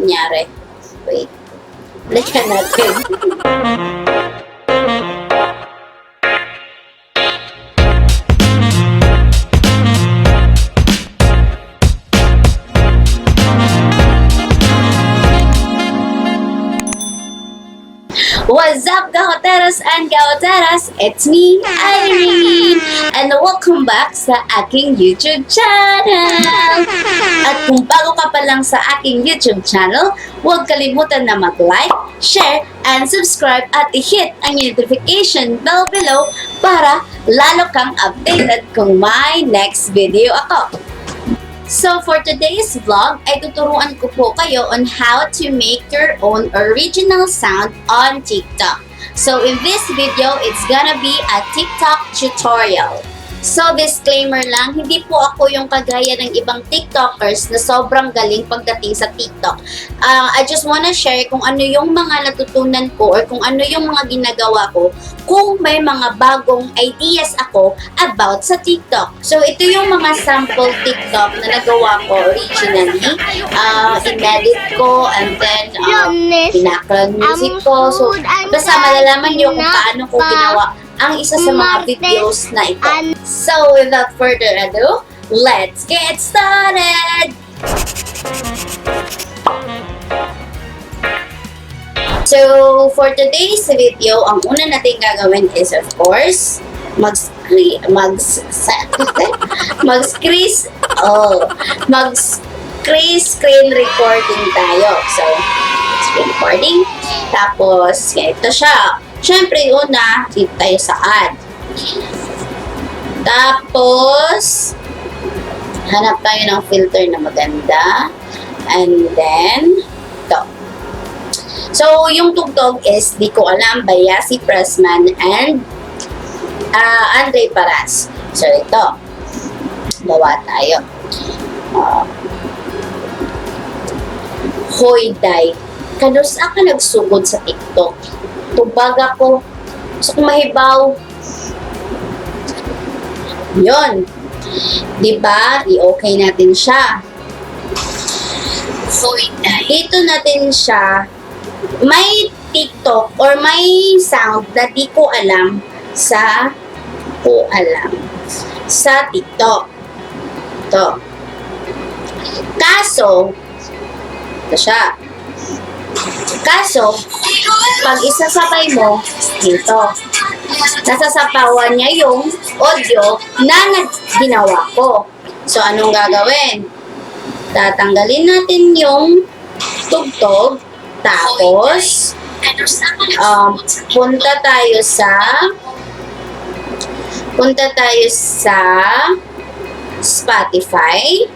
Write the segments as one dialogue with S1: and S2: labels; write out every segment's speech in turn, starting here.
S1: nangyari? Wait. Balikan natin. What's up, Gahoteros and Gahoteras? It's me, Irene! And welcome back sa aking YouTube channel! At kung bago ka pa lang sa aking YouTube channel, huwag kalimutan na mag-like, share, and subscribe at i-hit ang notification bell below para lalo kang updated kung may next video ako. So for today's vlog, ay tuturuan ko po kayo on how to make your own original sound on TikTok. So in this video, it's gonna be a TikTok tutorial. So disclaimer lang, hindi po ako yung kagaya ng ibang TikTokers na sobrang galing pagdating sa TikTok. I just wanna share kung ano yung mga natutunan ko or kung ano yung mga ginagawa ko kung may mga bagong ideas ako about sa TikTok. So ito yung mga sample TikTok na nagawa ko originally. In-edit ko and then background music ko. So basta malalaman nyo kung paano ko ginawa ang isa sa mga videos na ito. So, without further ado, let's get started! So, for today's video, ang una natin gagawin is, of course, mag-screen recording tayo. So, screen recording. Tapos, ito siya. Siyempre, una, dito tayo sa add. Tapos, hanap tayo ng filter na maganda. And then, ito. So, yung tugtog is, di ko alam, by Yasi Pressman and Andre Paras. So, ito. Bawa tayo. Hoy, day. Kanus ka nagsugod sa TikTok. Tubag ako. Gusto kong mahibaw. Yun. Diba? I-okay natin siya. So, dito natin siya. May TikTok or may sound na di ko alam sa TikTok. Ito. Kaso, ito siya. Kaso, pag isasabay mo, dito, nasasapawan niya yung audio na ginawa ko. So, anong gagawin? Tatanggalin natin yung tugtog, tapos, punta tayo sa Spotify.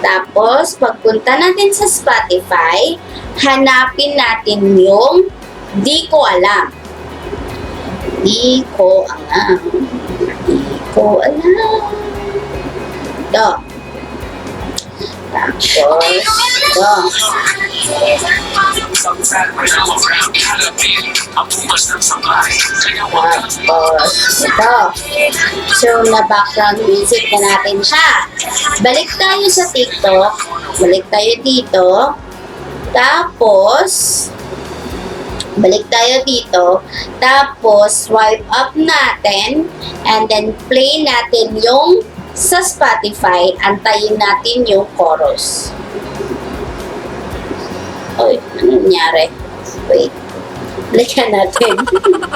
S1: Tapos, pagpunta natin sa Spotify, hanapin natin yung di ko alam. Di ko alam. Ito. Tapos, ito. So, na-background music na natin siya. Balik tayo sa TikTok. Balik tayo dito. Tapos, balik tayo dito. Tapos, swipe up natin. And then, play natin yung sa Spotify. Antayin natin yung chorus. Uy, ano nangyari? Wait. Balikan natin.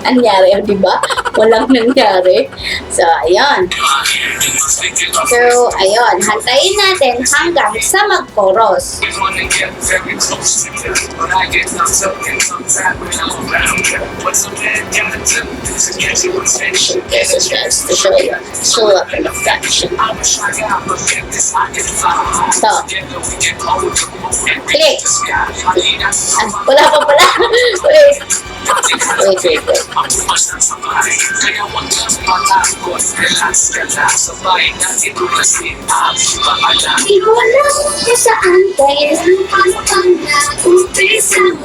S1: Nangyari, di ba? Walang nangyari. So, ayun. So, ayun. Hantayin natin hanggang sa mag-chorus. So, click. Wala pa pala. Wait. Wait. Di ko alam kung saan tayo umpisa lang.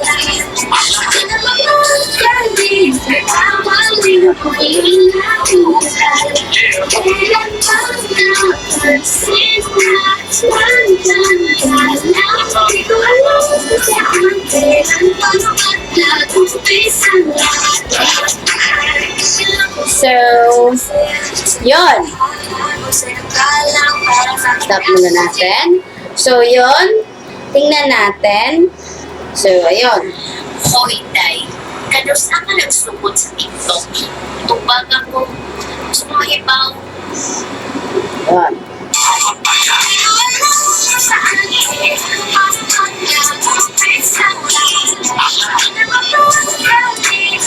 S1: Kailan pa napansin na nandyan ka lang. Di ko alam kung So, yon. Stop muna natin. So, yon. Tingnan natin. So, ayun.
S2: Hoy, Day. Kanos ka nagsugod sa TikTok. Tubag ako. Gusto mo ibaw.
S1: Yan.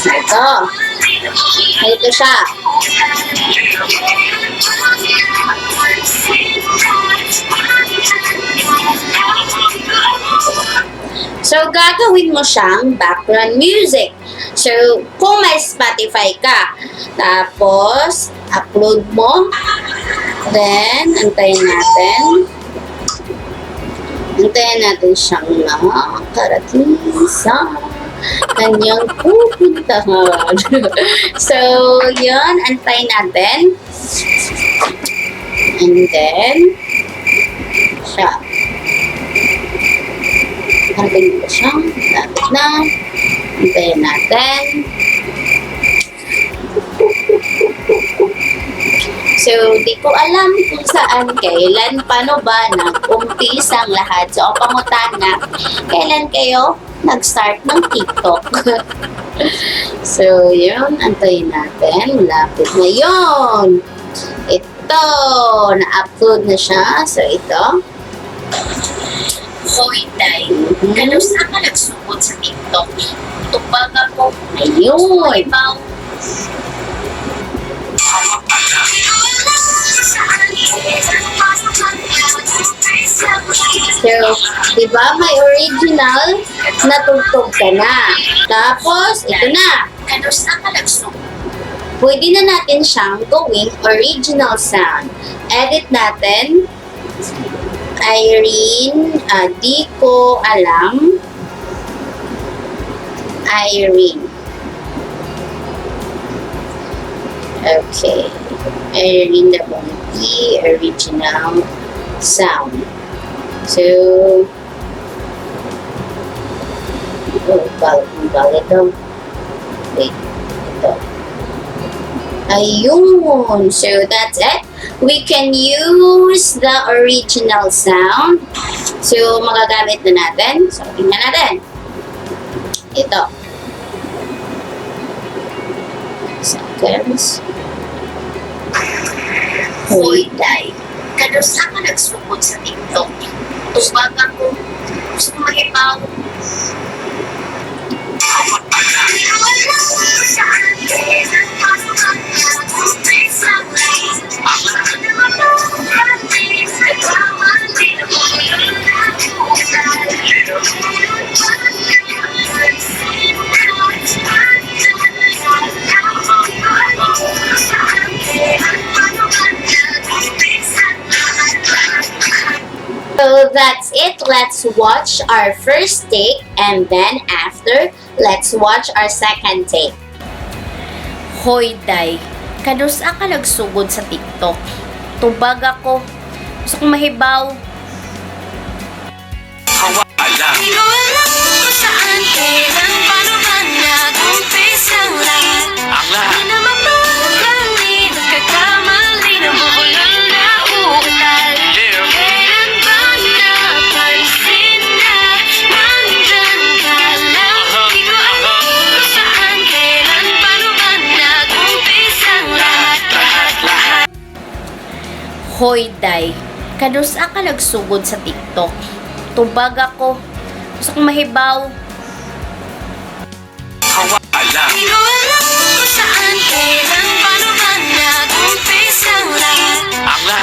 S1: Ito. Ito siya. So, gagawin mo siyang background music. So, kung may Spotify ka, tapos, upload mo. Then, antayin natin. Antayin natin siyang nakarating sa kanyang pupuntahan. So, yun. Antayin natin. And then, siya. Nakarating ko siya. Lapit na. Antayin natin. So, di ko alam kung saan, kailan, paano ba nag-umpisa ang lahat. So, ang pangutana, kailan kayo nag-start ng TikTok? So, yun. Antayin natin. Lapit na yun. Ito. Na-upload na siya. So, ito.
S2: Hoy, Day. Kanos ka nagsugod sa TikTok. Tubag ako.
S1: Ayun.
S2: Ibaw.
S1: So, di ba may original na tugtog ka na. Tapos, ito na.
S2: Kanos ka nagsugod.
S1: Pwede na natin siyang gawing original sound. Edit natin. Irene, di ko alam. Irene. Okay. Irene Labonte, original sound. So, balik daw. Wait, ito. Ayun. So, that's it. We can use the original sound. So, magagamit na natin. So, tingnan natin. Ito. Seconds.
S2: Hoy, Day. Kanos ka nagsugod sa TikTok. Tubag ako. Gusto mo ibaw.
S1: So that's it. Let's watch our first take, and then after, let's watch our second take.
S2: Hoy, Day. Kanos ka nagsugod sa TikTok. Tubag ako. Gusto kong mahibaw. Di ko alam kung saan, kailan, paano ba nag-umpisa ang lahat. Di na mapagkali, nagkakamali, nabubulan na utal. Kailan ba napansin na nandyan ka lang? Di ko alam kung saan, kailan, paano ba nag-umpisa ang lahat. Hoy, Day. Kanos ka nagsugod sa TikTok. Tubag ako. Gusto kong mahibaw. Di ko alam kung saan, kailan, paano ba nag-umpisa ang lahat.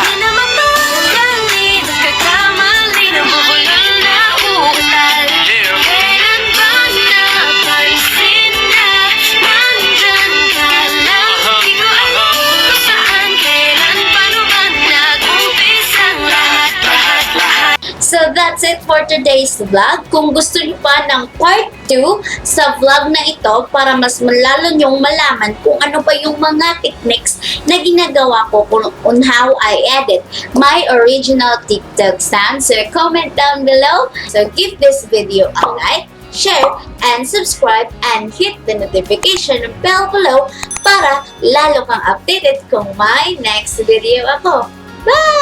S2: Di na mapagkali, nagkakamali, nabubulan na utal. Kailan ba napansin na nandyan ka lang? Di ko alam kung saan, kailan, paano ba nag-umpisa ang lahat.
S1: So that's it for today's vlog. Kung gusto niyo pa ng part 2 sa vlog na ito para mas malalo niyong malaman kung ano pa yung mga techniques na ginagawa ko on how I edit my original TikTok sound, so comment down below. So give this video a like share, and subscribe, and hit the notification bell below para lalo kang updated kung may next video ako. Bye!